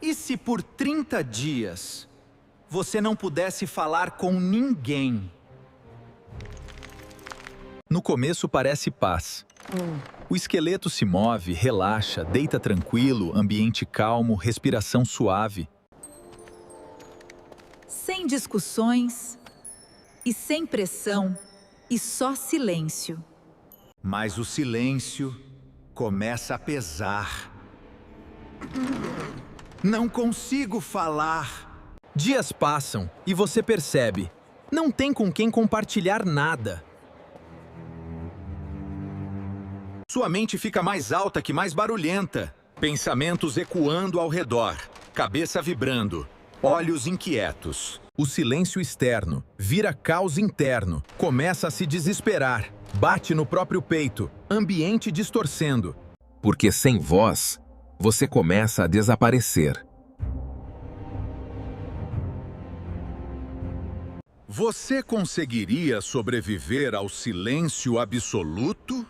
E se por 30 dias você não pudesse falar com ninguém? No começo parece paz. O esqueleto se move, relaxa, deita tranquilo, ambiente calmo, respiração suave. Sem discussões e sem pressão e só silêncio. Mas o silêncio começa a pesar. Não consigo falar. Dias passam e você percebe, não tem com quem compartilhar nada. Sua mente fica mais alta que mais barulhenta. Pensamentos ecoando ao redor, cabeça vibrando, olhos inquietos. O silêncio externo vira caos interno, começa a se desesperar, bate no próprio peito, ambiente distorcendo. Porque sem voz, você começa a desaparecer. Você conseguiria sobreviver ao silêncio absoluto?